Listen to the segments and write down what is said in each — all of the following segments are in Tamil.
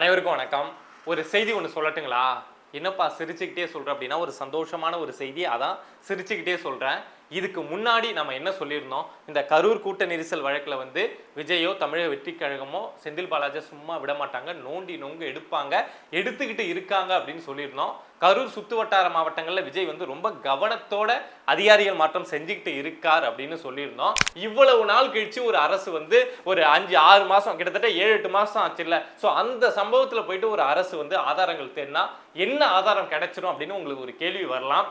அனைவருக்கும் வணக்கம். ஒரு செய்தி ஒன்று சொல்லட்டுங்களா? என்னப்பா சிரிச்சுக்கிட்டே சொல்கிறேன் அப்படின்னா, ஒரு சந்தோஷமான ஒரு செய்தி. அதான் சிரிச்சுக்கிட்டே சொல்கிறேன். இதுக்கு முன்னாடி நம்ம என்ன சொல்லியிருந்தோம், இந்த கரூர் கூட்ட நெரிசல் வழக்கில் வந்து விஜயோ தமிழக வெற்றி கழகமோ செந்தில் பாலாஜி சும்மா விட மாட்டாங்க, நோண்டி நொங்கு எடுப்பாங்க, எடுத்துக்கிட்டு இருக்காங்க அப்படின்னு சொல்லியிருந்தோம். கரூர் சுற்று வட்டார மாவட்டங்களில் விஜய் வந்து ரொம்ப கவனத்தோட அதிகாரிகள் மாற்றம் செஞ்சுக்கிட்டு இருக்கார் அப்படின்னு சொல்லியிருந்தோம். இவ்வளவு நாள் கழிச்சு ஒரு அரசு வந்து ஒரு 5-6 மாதம், கிட்டத்தட்ட 7-8 மாதம் ஆச்சு இல்லை? ஸோ அந்த சம்பவத்தில் போயிட்டு ஒரு அரசு வந்து ஆதாரங்கள் தேடினா என்ன ஆதாரம் கிடைச்சிரும் அப்படின்னு உங்களுக்கு ஒரு கேள்வி வரலாம்.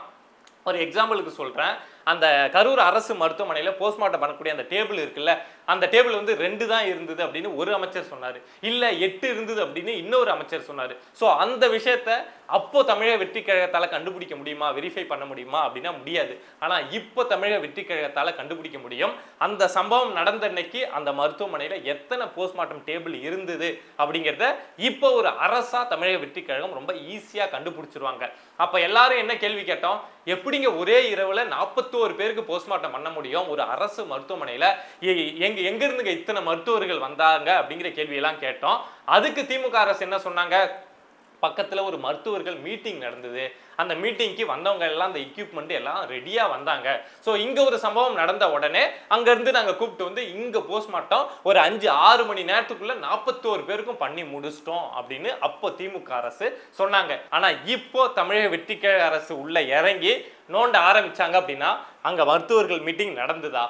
ஒரு எக்ஸாம்பிளுக்கு சொல்கிறேன். அந்த கரூர் அரசு மருத்துவமனையில் போஸ்ட்மார்ட்டம் பண்ணக்கூடிய அந்த டேபிள் இருக்குல்ல, அந்த டேபிள் வந்து 2 தான் இருந்தது அப்படின்னு ஒரு அமைச்சர் சொன்னார். இல்லை 8 இருந்தது அப்படின்னு இன்னொரு அமைச்சர் சொன்னார். ஸோ அந்த விஷயத்த அப்போ தமிழக வெற்றி கழகத்தால் கண்டுபிடிக்க முடியுமா, வெரிஃபை பண்ண முடியுமா அப்படின்னா முடியாது. ஆனால் இப்போ தமிழக வெற்றி கழகத்தால் கண்டுபிடிக்க முடியும். அந்த சம்பவம் நடந்த அன்னைக்கு அந்த மருத்துவமனையில் எத்தனை போஸ்ட்மார்ட்டம் டேபிள் இருந்தது அப்படிங்கிறத இப்போ ஒரு அரசா தமிழக வெற்றி கழகம் ரொம்ப ஈஸியாக கண்டுபிடிச்சிருவாங்க. அப்போ எல்லாரும் என்ன கேள்வி கேட்டோம், எப்படிங்க ஒரே இரவுல 41 பேருக்கு போஸ்ட்மார்ட்டம் பண்ண முடியும் ஒரு அரசு மருத்துவமனையில, எங்க இருந்துங்க இத்தனை மருத்துவர்கள் வந்தாங்க அப்படிங்கிற கேள்வியெல்லாம் கேட்டோம். அதுக்கு திமுக அரசு என்ன சொன்னாங்க, பக்கத்தில் ஒரு மருத்துவர்கள் மீட்டிங் நடந்தது, அந்த மீட்டிங்க்கு வந்தவங்க எல்லாம் அந்த எக்யூப்மெண்ட் எல்லாம் ரெடியா வந்தாங்க. ஸோ இங்க ஒரு சம்பவம் நடந்த உடனே அங்கிருந்து நாங்கள் கூப்பிட்டு வந்து இங்க போஸ்ட்மார்ட்டம் ஒரு 5-6 மணி நேரத்துக்குள்ள 41 பேருக்கும் பண்ணி முடிச்சிட்டோம் அப்படின்னு அப்போ திமுக அரசு சொன்னாங்க. ஆனா இப்போ தமிழக வெற்றி கழக அரசு உள்ள இறங்கி நோண்ட ஆரம்பிச்சாங்க அப்படின்னா, அங்க மருத்துவர்கள் மீட்டிங் நடந்ததா,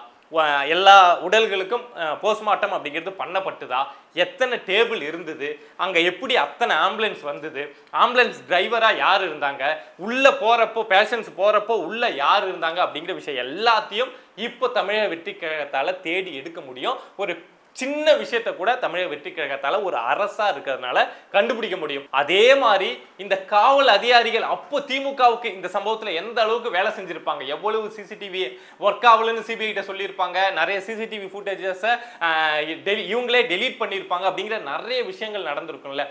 எல்லா உடல்களுக்கும் போஸ்ட்மார்ட்டம் அப்படிங்கிறது பண்ணப்பட்டுதா, எத்தனை டேபிள் இருந்தது, அங்க எப்படி அத்தனை ஆம்புலன்ஸ் வந்தது, ஆம்புலன்ஸ் டிரைவரா யார் இருந்தாங்க, உள்ள போறப்போ பேஷண்ட்ஸ் போறப்போ உள்ள யார் இருந்தாங்க அப்படிங்கிற விஷயம் எல்லாத்தையும் இப்போ தமிழக வெற்றி கழகத்தால தேடி எடுக்க முடியும். ஒரு சின்ன விஷயத்தை கூட தமிழக வெற்றி கழகத்தால ஒரு அரசா இருக்கிறதுனால கண்டுபிடிக்க முடியும். அதே மாதிரி இந்த காவல் அதிகாரிகள் அப்போ திமுகவுக்கு இந்த சம்பவத்துல எந்த அளவுக்கு வேலை செஞ்சிருப்பாங்க, எவ்வளவு சிசிடிவி ஒர்க் ஆகலன்னு சிபிஐ கிட்ட சொல்லியிருப்பாங்க, நிறைய சிசிடிவி ஃபுட்டேஜஸ் இவங்களே டெலீட் பண்ணியிருப்பாங்க அப்படிங்கிற நிறைய விஷயங்கள் நடந்திருக்கும்ல.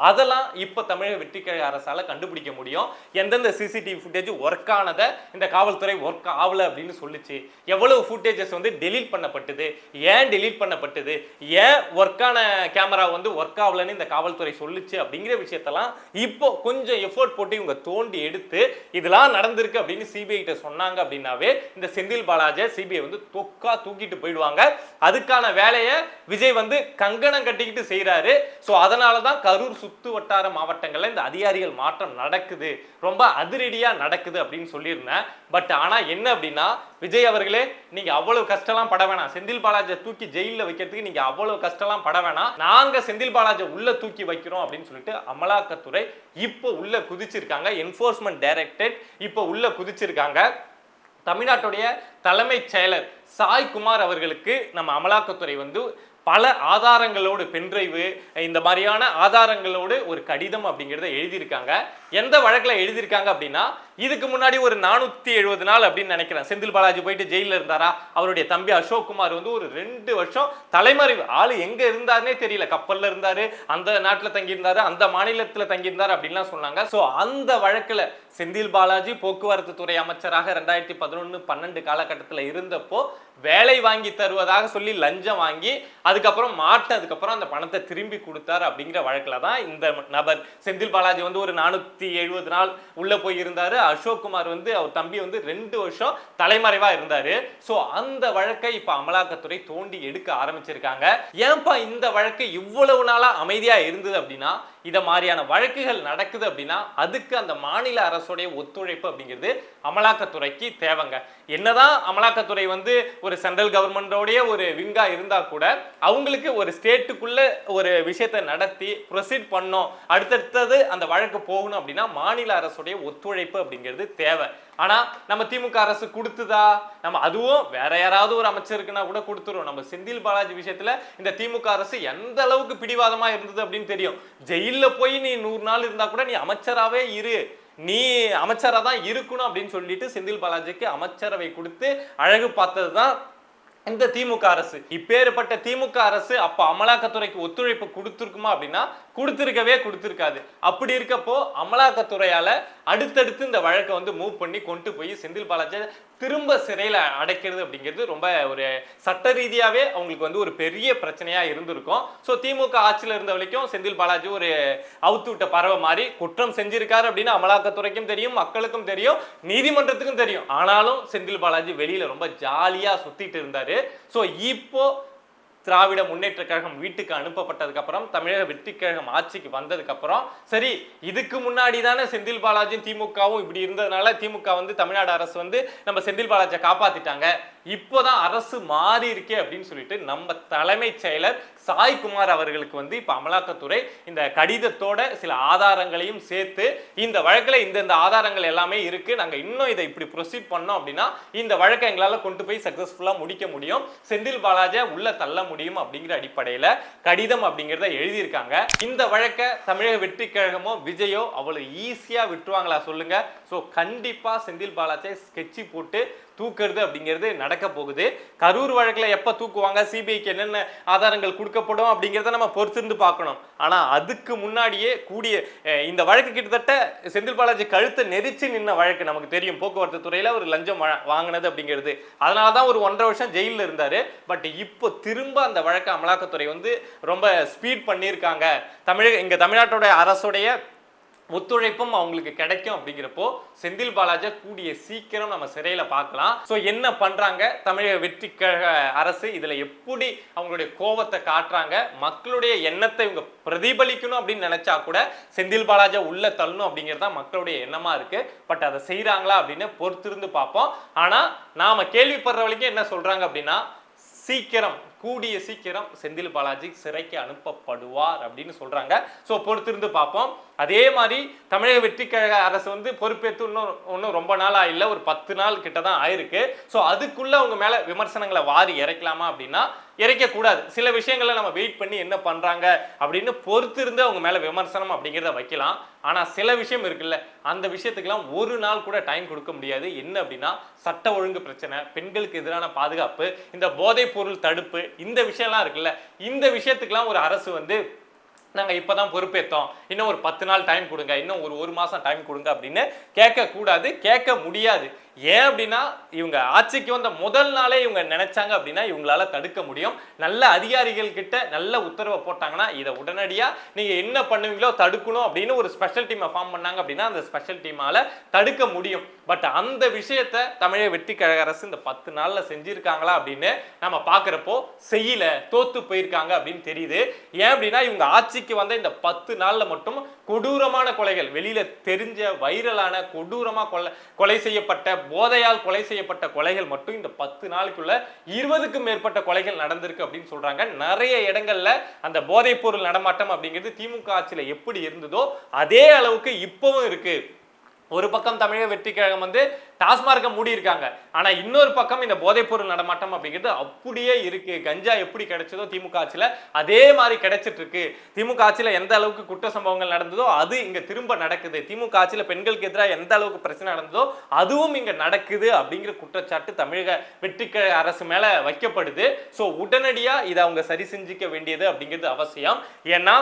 அதெல்லாம் இப்போ தமிழக வெற்றி கழக அரசால கண்டுபிடிக்க முடியும். எந்தெந்த சிசிடிவி ஃபுட்டேஜ் ஒர்க் ஆனதை இந்த காவல்துறை ஒர்க் ஆகல அப்படின்னு சொல்லிச்சு, எவ்வளவு ஃபுட்டேஜஸ் வந்து டெலீட் பண்ணப்பட்டது, ஏன் டெலீட் பண்ணப்பட்டது, ஏன் ஒர்க்கான கேமரா வந்து ஒர்க் ஆகலன்னு இந்த காவல்துறை சொல்லிச்சு அப்படிங்கிற விஷயத்தெல்லாம் இப்போ கொஞ்சம் எஃபோர்ட் போட்டு இவங்க தோண்டி எடுத்து இதெல்லாம் நடந்திருக்கு அப்படின்னு சிபிஐ கிட்ட சொன்னாங்க அப்படின்னாவே இந்த செந்தில் பாலாஜி சிபிஐ வந்து தொக்கா தூக்கிட்டு போயிடுவாங்க. அதுக்கான வேலையை விஜய் வந்து கங்கணம் கட்டிக்கிட்டு செய்யறாரு. ஸோ அதனால தான் கரூர் சுத்து வட்டார மாவட்டங்கள்ல இந்த அதிகாரிகள் மாற்றம் நடக்குது, ரொம்ப அதிரடியா நடக்குது அப்படின்னு சொல்லியிருந்தேன். பட் ஆனா என்ன அப்படின்னா, விஜய் அவர்களே நீங்க அவ்வளவு கஷ்டம்லாம் பட வேணாம், செந்தில் பாலாஜி தூக்கி ஜெயில வைக்கிறதுக்கு நீங்க அவ்வளவு கஷ்டம்லாம் பட வேணாம், நாங்க செந்தில் பாலாஜி உள்ள தூக்கி வைக்கிறோம் அப்படின்னு சொல்லிட்டு அமலாக்கத்துறை இப்போ உள்ள குதிச்சிருக்காங்க. என்ஃபோர்ஸ்மெண்ட் டைரக்டரேட் இப்போ உள்ள குதிச்சிருக்காங்க. தமிழ்நாட்டுடைய தலைமைச் செயலர் சாய்குமார் அவர்களுக்கு நம்ம அமலாக்கத்துறை வந்து பல ஆதாரங்களோடு, பென்ட்ரைவு இந்த மாதிரியான ஆதாரங்களோடு ஒரு கடிதம் அப்படிங்கிறத எழுதியிருக்காங்க. எந்த வழக்கில் எழுதியிருக்காங்க அப்படின்னா, இதுக்கு முன்னாடி ஒரு 470 நாள் அப்படின்னு நினைக்கிறேன் செந்தில் பாலாஜி போயிட்டு ஜெயிலில் இருந்தாரா, அவருடைய தம்பி அசோக் குமார் வந்து ஒரு 2 வருஷம் தலைமறைவு, ஆளு எங்க இருந்தாருன்னே தெரியல, கப்பல்ல இருந்தாரு, அந்த நாட்டில் தங்கியிருந்தாரு, அந்த மாநிலத்தில் தங்கியிருந்தாரு அப்படின்லாம் சொன்னாங்க. ஸோ அந்த வழக்கில் செந்தில் பாலாஜி போக்குவரத்து துறை அமைச்சராக 2011-12 காலகட்டத்தில் இருந்தப்போ வேலை வாங்கி தருவதாக சொல்லி லஞ்சம் வாங்கி அதுக்கப்புறம் மாட்டினதுக்கப்புறம் அந்த பணத்தை திரும்பி கொடுத்தாரு அப்படிங்கிற வழக்கில் தான் இந்த நபர் செந்தில் பாலாஜி வந்து ஒரு 470 நாள் உள்ள போய் இருந்தாரு. அசோக் குமார் வந்து அவர் தம்பி வந்து 2 வருஷம் தலைமறைவா இருந்தாரு. ஸோ அந்த வழக்கை இப்ப அமலாக்கத்துறை தோண்டி எடுக்க ஆரம்பிச்சிருக்காங்க. ஏன்பா இந்த வழக்கு இவ்வளவு நாளா அமைதியா இருந்தது அப்படின்னா, இத மாதிரியான வழக்குகள் நடக்குது அப்படின்னா அதுக்கு அந்த மாநில அரசுடைய ஒத்துழைப்பு அப்படிங்கிறது அமலாக்கத்துறைக்கு தேவைங்க. என்னதான் அமலாக்கத்துறை வந்து ஒரு சென்ட்ரல் கவர்மெண்டோடைய ஒரு விங்கா இருந்தா கூட அவங்களுக்கு ஒரு ஸ்டேட்டுக்குள்ள ஒரு விஷயத்தை நடத்தி ப்ரொசீட் பண்ணோம், அடுத்தடுத்தது அந்த வழக்கு போகணும் அப்படின்னா மாநில அரசுடைய ஒத்துழைப்பு அப்படிங்கிறது தேவை. ஆனா நம்ம திமுக அரசு கொடுத்துதா, நம்ம அதுவும் வேற யாராவது ஒரு அமைச்சருக்குன்னா கூட கொடுத்துரும். நம்ம செந்தில் பாலாஜி விஷயத்துல இந்த திமுக அரசு எந்த அளவுக்கு பிடிவாதமா இருந்தது அப்படின்னு தெரியும். ஜெயில போய் நீ 100 நாள் இருந்தா கூட நீ அமைச்சராகவே இரு, நீ அமைச்சரா தான் இருக்கணும் அப்படின்னு சொல்லிட்டு செந்தில் பாலாஜிக்கு அமைச்சரவை கொடுத்து அழகு பார்த்தது தான் இந்த திமுக அரசு. இப்பேற்பட்ட திமுக அரசு அப்ப அமலாக்கத்துறைக்கு ஒத்துழைப்பு கொடுத்திருக்குமா அப்படின்னா கொடுத்திருக்கவே கொடுத்திருக்காது. அப்படி இருக்கப்போ அமலாக்கத்துறையால அடுத்தடுத்து இந்த வழக்கை வந்து மூவ் பண்ணி கொண்டு போய் செந்தில் பாலாஜி திரும்ப சிறையில அடைக்கிறது அப்படிங்கிறது ரொம்ப ஒரு சட்ட ரீதியாவே அவங்களுக்கு வந்து ஒரு பெரிய பிரச்சனையா இருந்திருக்கும். ஸோ திமுக ஆட்சியில் இருந்த வரைக்கும் செந்தில் பாலாஜி ஒரு அவுத்து விட்ட பறவை மாதிரி குற்றம் செஞ்சிருக்காரு அப்படின்னு அமலாக்கத்துறைக்கும் தெரியும், மக்களுக்கும் தெரியும், நீதிமன்றத்துக்கும் தெரியும். ஆனாலும் செந்தில் பாலாஜி வெளியில ரொம்ப ஜாலியா சுத்திட்டு இருந்தாரு. ஸோ இப்போ திராவிட முன்னேற்ற கழகம் வீட்டுக்கு அனுப்பப்பட்டதுக்கு அப்புறம், தமிழக வெற்றி கழகம் ஆட்சிக்கு வந்ததுக்கு அப்புறம், சரி இதுக்கு முன்னாடி தானே செந்தில் பாலாஜியும் திமுகவும் இப்படி இருந்ததுனால திமுக வந்து தமிழ்நாடு அரசு வந்து நம்ம செந்தில் பாலாஜியை காப்பாத்திட்டாங்க, இப்போதான் அரசு மாறி இருக்கே அப்படின்னு சொல்லிட்டு நம்ம தலைமைச் செயலர் சாய்குமார் அவர்களுக்கு வந்து இப்ப அமலாக்கத்துறை இந்த கடிதத்தோட சில ஆதாரங்களையும் சேர்த்து இந்த வழக்கில் இந்த ஆதாரங்கள் எல்லாமே இருக்கு, நாங்க இன்னும் இதை இப்படி ப்ரொசீட் பண்ணோம் அப்படின்னா இந்த வழக்கை எங்களால கொண்டு போய் சக்சஸ்ஃபுல்லா முடிக்க முடியும், செந்தில் பாலாஜியை உள்ள தள்ள முடியும் அப்படிங்கிற அடிப்படையில கடிதம் அப்படிங்கிறத எழுதியிருக்காங்க. இந்த வழக்கை தமிழக வெற்றி கழகமோ விஜயோ அவ்வளவு ஈஸியா விட்டுருவாங்களா சொல்லுங்க? ஸோ கண்டிப்பா செந்தில் பாலாஜியை ஸ்கெட்சி போட்டு தூக்குறது அப்படிங்கிறது நடக்க போகுது. கரூர் வழக்கில் எப்ப தூக்குவாங்க, சிபிஐக்கு என்னென்ன ஆதாரங்கள் கொடுக்கப்படும் அப்படிங்கிறத நம்ம பொறுத்திருந்து பார்க்கணும். ஆனா அதுக்கு முன்னாடியே கூடிய இந்த வழக்கு கிட்டத்தட்ட செந்தில் பாலாஜி கழுத்தை நெரிச்சு நின்ன வழக்கு நமக்கு தெரியும். போக்குவரத்து துறையில ஒரு லஞ்சம் வாங்கினது அப்படிங்கிறது, அதனாலதான் ஒரு 1.5 வருஷம் ஜெயிலில் இருந்தாரு. பட் இப்போ திரும்ப அந்த வழக்கு அமலாக்கத்துறை வந்து ரொம்ப ஸ்பீட் பண்ணியிருக்காங்க. தமிழ்நாட்டோட அரசுடைய ஒத்துழைப்பும் அவங்களுக்கு கிடைக்கும் அப்படிங்கிறப்போ செந்தில் பாலாஜி கூடிய சீக்கிரம் நம்ம சிறையில பார்க்கலாம். ஸோ என்ன பண்றாங்க தமிழக வெற்றி கழக அரசு, இதுல எப்படி அவங்களுடைய கோபத்தை காட்டுறாங்க, மக்களுடைய எண்ணத்தை இவங்க பிரதிபலிக்கணும் அப்படின்னு நினைச்சா கூட செந்தில் பாலாஜி உள்ள தள்ளணும் அப்படிங்கிறது தான் மக்களுடைய எண்ணமா இருக்கு. பட் அதை செய்யறாங்களா அப்படின்னு பொறுத்திருந்து பார்ப்போம். ஆனா நாம கேள்விப்படுற வரைக்கும் என்ன சொல்றாங்க அப்படின்னா, கூடிய சீக்கிரம் செந்தில் பாலாஜி சிறைக்கு அனுப்பப்படுவார் அப்படின்னு சொல்றாங்க. ஸோ பொறுத்திருந்து பார்ப்போம். அதே மாதிரி தமிழக வெற்றி கழக அரசு வந்து பொறுப்பேற்று இன்னும் ரொம்ப நாளா இல்லை, ஒரு 10 நாள் கிட்ட தான் ஆயிருக்கு. ஸோ அதுக்குள்ள அவங்க மேல விமர்சனங்களை வாரி இறைக்கலாமா அப்படின்னா இறைக்க கூடாது. சில விஷயங்களை நம்ம வெயிட் பண்ணி என்ன பண்றாங்க அப்படின்னு பொறுத்திருந்து அவங்க மேல விமர்சனம் அப்படிங்கிறத வைக்கலாம். ஆனா சில விஷயம் இருக்குல்ல, அந்த விஷயத்துக்கெல்லாம் ஒரு நாள் கூட டைம் கொடுக்க முடியாது. என்ன அப்படின்னா சட்ட ஒழுங்கு பிரச்சனை, பெண்களுக்கு எதிரான பாதுகாப்பு, இந்த போதைப் பொருள் தடுப்பு, இந்த விஷயம்லாம் இருக்குல்ல, இந்த விஷயத்துக்கெல்லாம் ஒரு அரசு வந்து நாங்கள் இப்போ தான் பொறுப்பேற்றோம், இன்னும் ஒரு 10 நாள் டைம் கொடுங்க, இன்னும் ஒரு மாதம் டைம் கொடுங்க அப்படின்னு கேட்கக்கூடாது, கேட்க முடியாது. ஏன் அப்படின்னா இவங்க ஆட்சிக்கு வந்த முதல் நாளே இவங்க நினைச்சாங்க அப்படின்னா இவங்களால தடுக்க முடியும். நல்ல அதிகாரிகள் கிட்ட நல்ல உத்தரவை போட்டாங்கன்னா இதை உடனடியாக நீங்கள் என்ன பண்ணுவீங்களோ தடுக்கணும் அப்படின்னு ஒரு ஸ்பெஷல் டீமை ஃபார்ம் பண்ணாங்க அப்படின்னா அந்த ஸ்பெஷல் டீமால தடுக்க முடியும். பட் அந்த விஷயத்தை தமிழக வெற்றி கழக அரசு இந்த 10 நாள்ல செஞ்சிருக்காங்களா அப்படின்னு நம்ம பார்க்குறப்போ செய்யல, தோத்து போயிருக்காங்க அப்படின்னு தெரியுது. ஏன் அப்படின்னா இவங்க ஆட்சிக்கு வந்த இந்த 10 நாள்ல மட்டும் கொடூரமான கொலைகள், வெளியில தெரிஞ்ச வைரலான கொடூரமா கொலை செய்யப்பட்ட, போதையால் கொலை செய்யப்பட்ட கொலைகள் மட்டும் இந்த 10 நாளுக்குள்ள 20க்கும் மேற்பட்ட கொலைகள் நடந்திருக்கு அப்படின்னு சொல்றாங்க. நிறைய இடங்கள்ல அந்த போதைப் பொருள் நடமாட்டம் அப்படிங்கிறது திமுக ஆட்சியில எப்படி இருந்ததோ அதே அளவுக்கு இப்பவும் இருக்கு. ஒரு பக்கம் தமிழக வெற்றி கழகம் வந்து டாஸ்மார்க்கை மூடி இருக்காங்க, ஆனா இன்னொரு பக்கம் இந்த போதைப் பொருள் நடமாட்டம் அப்படிங்கிறது அப்படியே இருக்கு. கஞ்சா எப்படி கிடைச்சதோ திமுக ஆட்சியில அதே மாதிரி கிடைச்சிட்டு இருக்கு. திமுக ஆட்சியில எந்த அளவுக்கு குற்ற சம்பவங்கள் நடந்ததோ அது இங்க திரும்ப நடக்குது. திமுக ஆட்சியில பெண்களுக்கு எதிராக எந்த அளவுக்கு பிரச்சனை நடந்ததோ அதுவும் இங்க நடக்குது அப்படிங்கிற குற்றச்சாட்டு தமிழக வெற்றி கழக அரசு மேல வைக்கப்படுது. ஸோ உடனடியா இதை அவங்க சரி செஞ்சுக்க வேண்டியது அப்படிங்கிறது அவசியம். ஏன்னா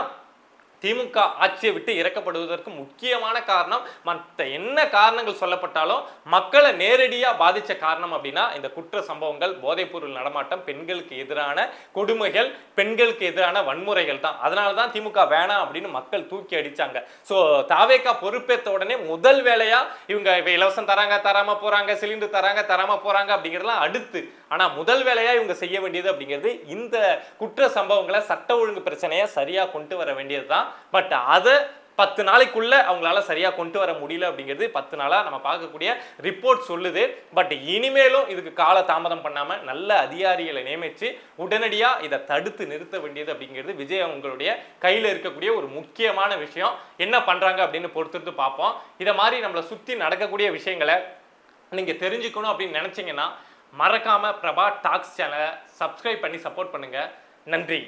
திமுக ஆட்சியை விட்டு இறக்கப்படுவதற்கு முக்கியமான காரணம், மற்ற என்ன காரணங்கள் சொல்லப்பட்டாலும் மக்களை நேரடியா பாதிச்ச காரணம் அப்படின்னா இந்த குற்ற சம்பவங்கள், போதைப்பொருள் நடமாட்டம், பெண்களுக்கு எதிரான கொடுமைகள், பெண்களுக்கு எதிரான வன்முறைகள் தான். அதனாலதான் திமுக வேணாம் அப்படின்னு மக்கள் தூக்கி அடிச்சாங்க. ஸோ தாவேகா பொறுப்பேற்ற உடனே முதல் வேலையா இவங்க இலவசம் தராங்க, தராம போறாங்க, சிலிண்டர் தராங்க, தராம போறாங்க அப்படிங்கிறதுலாம் அடுத்து. ஆனா முதல் வேலையா இவங்க செய்ய வேண்டியது அப்படிங்கிறது இந்த குற்ற சம்பவங்களை, சட்ட ஒழுங்கு பிரச்சனையை சரியா கொண்டு வர வேண்டியதுதான். பட் அதை 10 நாளைக்குள்ள அவங்களால சரியா கொண்டு வர முடியல அப்படிங்கிறது 10 நாளா நம்ம பார்க்கக்கூடிய ரிப்போர்ட் சொல்லுது. பட் இனிமேலும் இதுக்கு கால தாமதம் பண்ணாம நல்ல அதிகாரிகளை நியமிச்சு உடனடியா இதை தடுத்து நிறுத்த வேண்டியது அப்படிங்கிறது விஜய் அவங்களுடைய கையில இருக்கக்கூடிய ஒரு முக்கியமான விஷயம். என்ன பண்றாங்க அப்படின்னு பொறுத்திருந்து பார்ப்போம். இதை மாதிரி நம்மளை சுத்தி நடக்கக்கூடிய விஷயங்களை நீங்க தெரிஞ்சுக்கணும் அப்படின்னு நினைச்சீங்கன்னா மறக்காம பிரபா டாக்ஸ் சேனலை சப்ஸ்கிரைப் பண்ணி சப்போர்ட் பண்ணுங்க. நன்றி.